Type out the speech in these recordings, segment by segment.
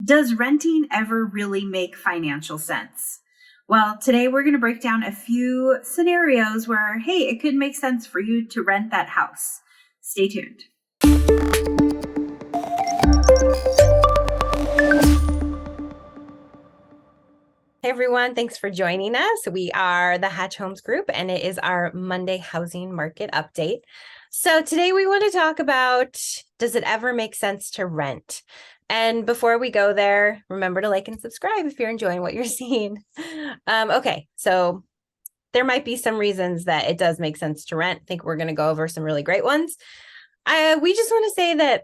Does renting ever really make financial sense? Well, today we're going to break down a few scenarios where, hey, it could make sense for you to rent that house. Stay tuned. Hey everyone, thanks for joining us. We are the Hatch Homes Group and it is our Monday housing market update. So today we want to talk about, does it ever make sense to rent? And before we go there, remember to like and subscribe if you're enjoying what you're seeing. Okay, so there might be some reasons that it does make sense to rent. I think we're going to go over some really great ones. We just want to say that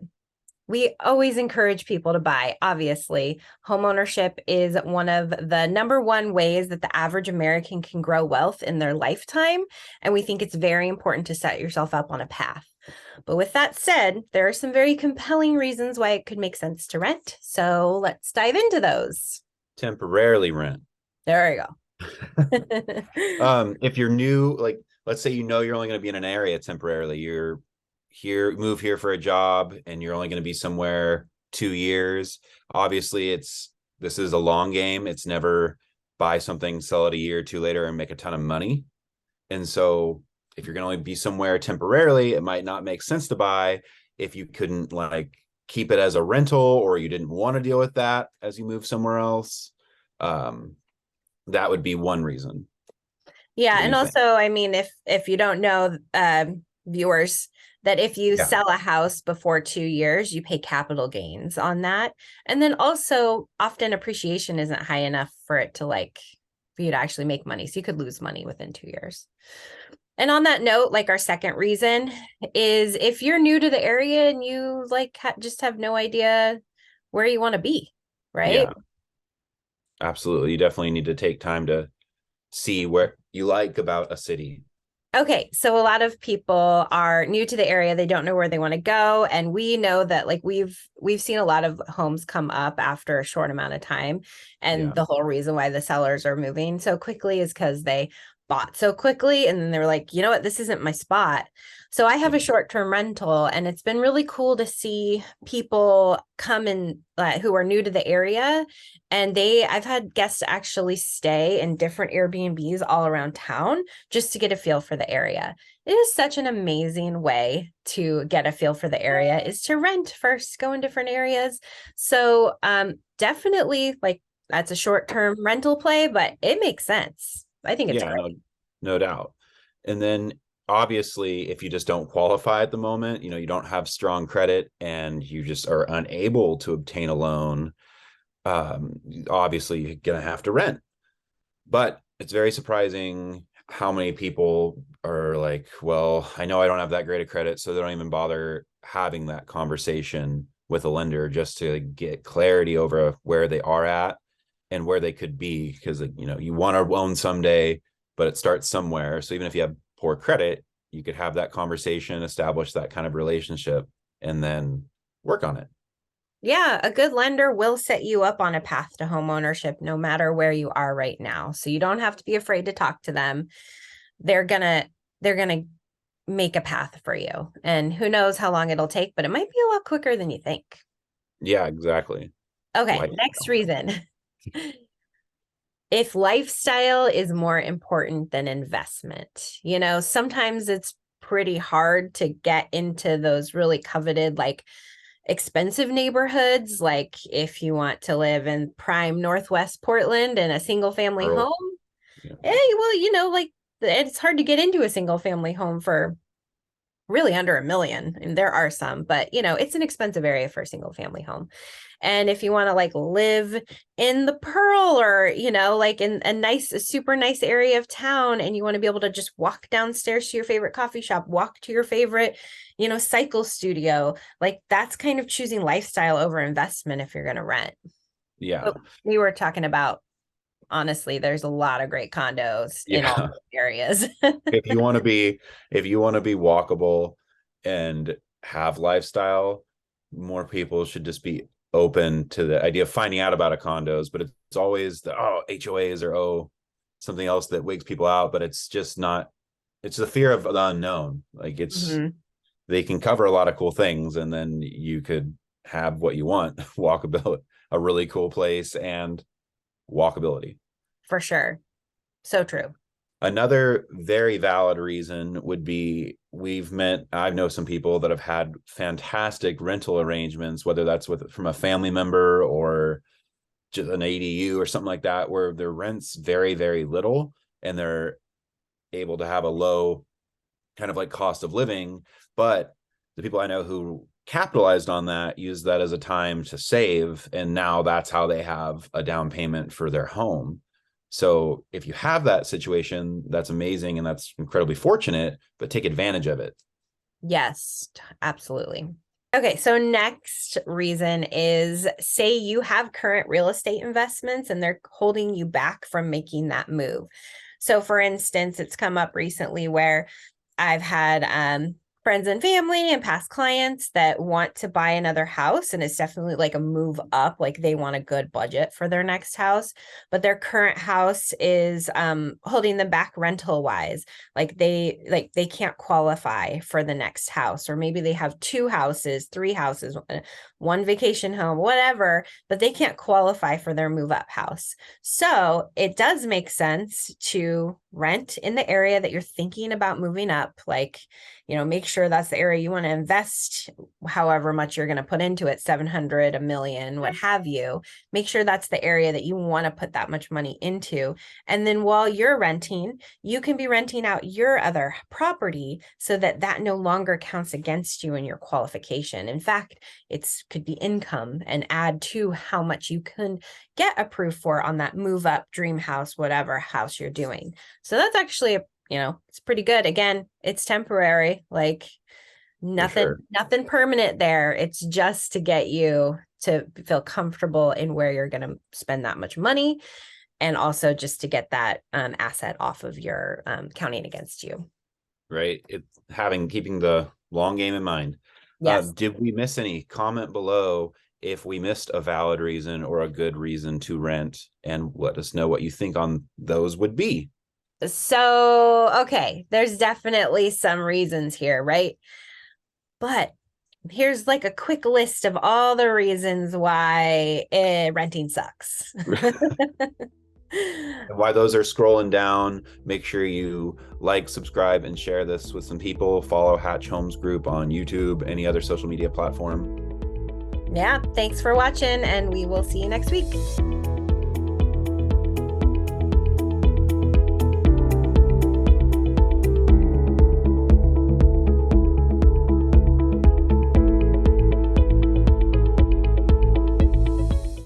we always encourage people to buy. Obviously, homeownership is one of the number one ways that the average American can grow wealth in their lifetime. And we think it's very important to set yourself up on a path. But with that said, there are some very compelling reasons why it could make sense to rent. So let's dive into those. Temporarily rent. There you go. If you're new, like, let's say you're only going to be in an area temporarily. You're move here for a job and you're only going to be somewhere 2 years. Obviously, this is a long game. It's never buy something, sell it a year or two later and make a ton of money. And so if you're going to only be somewhere temporarily, it might not make sense to buy if you couldn't keep it as a rental, or you didn't want to deal with that as you move somewhere else. That would be one reason. Yeah. And also, I mean, if you don't know, viewers, that if you sell a house before 2 years, you pay capital gains on that. And then also often appreciation isn't high enough for it to for you to actually make money. So you could lose money within 2 years. And on that note, our second reason is if you're new to the area and you just have no idea where you want to be, right? Yeah, absolutely. You definitely need to take time to see what you like about a city. Okay, so a lot of people are new to the area. They don't know where they want to go. And we know that we've seen a lot of homes come up after a short amount of time. And the whole reason why the sellers are moving so quickly is because they bought so quickly. And then they were like, you know what, this isn't my spot. So I have a short-term rental, and it's been really cool to see people come in who are new to the area. And I've had guests actually stay in different Airbnbs all around town just to get a feel for the area. It is such an amazing way to get a feel for the area, is to rent first, go in different areas. So definitely that's a short-term rental play, but it makes sense. I think it's great. No doubt. And then obviously, if you just don't qualify at the moment, you don't have strong credit and you just are unable to obtain a loan, obviously you're going to have to rent. But it's very surprising how many people are like, well, I know I don't have that great of credit, so they don't even bother having that conversation with a lender just to get clarity over where they are at and where they could be. Because, you want to loan someday, but it starts somewhere. So even if you have poor credit, you could have that conversation, establish that kind of relationship, and then work on it. Yeah, a good lender will set you up on a path to home ownership no matter where you are right now. So you don't have to be afraid to talk to them. They're gonna make a path for you. And who knows how long it'll take, but it might be a lot quicker than you think. Yeah, exactly. Okay, next reason. If lifestyle is more important than investment, sometimes it's pretty hard to get into those really coveted, expensive neighborhoods. Like if you want to live in prime Northwest Portland in a single family home, well, it's hard to get into a single family home for really under $1 million. And there are some, but it's an expensive area for a single family home. And if you want to live in the Pearl or, in a super nice area of town, and you want to be able to just walk downstairs to your favorite coffee shop, walk to your favorite, cycle studio, that's kind of choosing lifestyle over investment if you're going to rent. Yeah. But we were talking about, honestly, there's a lot of great condos in all areas. if you want to be walkable and have lifestyle, more people should just be open to the idea of finding out about condos. But it's always HOAs or something else that wigs people out. But it's just not. It's the fear of the unknown. They can cover a lot of cool things, and then you could have what you want, a a really cool place, and walkability. For sure. So true. Another very valid reason would be I know some people that have had fantastic rental arrangements, whether that's from a family member or just an ADU or something like that, where their rent's very, very little and they're able to have a low kind of like cost of living. But the people I know who capitalized on that use that as a time to save, and now that's how they have a down payment for their home. So if you have that situation, that's amazing and that's incredibly fortunate, but take advantage of it. Yes, absolutely. Okay, so next reason is, say you have current real estate investments and they're holding you back from making that move. So for instance, it's come up recently where I've had friends and family and past clients that want to buy another house, and it's definitely like a move up, like they want a good budget for their next house, but their current house is holding them back rental wise. Like they can't qualify for the next house, or maybe they have 2 houses, 3 houses, 1 vacation home, whatever, but they can't qualify for their move up house. So it does make sense to rent in the area that you're thinking about moving up. Like, make sure that's the area you want to invest however much you're going to put into it, 700, $1 million, what have you. Make sure that's the area that you want to put that much money into. And then while you're renting, you can be renting out your other property so that that no longer counts against you in your qualification. In fact, could be income and add to how much you can get approved for on that move up dream house, whatever house you're doing. So that's actually it's pretty good. Again, it's temporary, like nothing permanent there. It's just to get you to feel comfortable in where you're going to spend that much money, and also just to get that asset off of your counting against you. Right. Keeping the long game in mind. Yes. Did we miss any? Comment below if we missed a valid reason or a good reason to rent, and let us know what you think on those would be. So, okay, there's definitely some reasons here, right? But here's like a quick list of all the reasons why renting sucks. And while those are scrolling down, make sure you like, subscribe, and share this with some people. Follow Hatch Homes Group on YouTube, any other social media platform. Yeah, thanks for watching, and we will see you next week.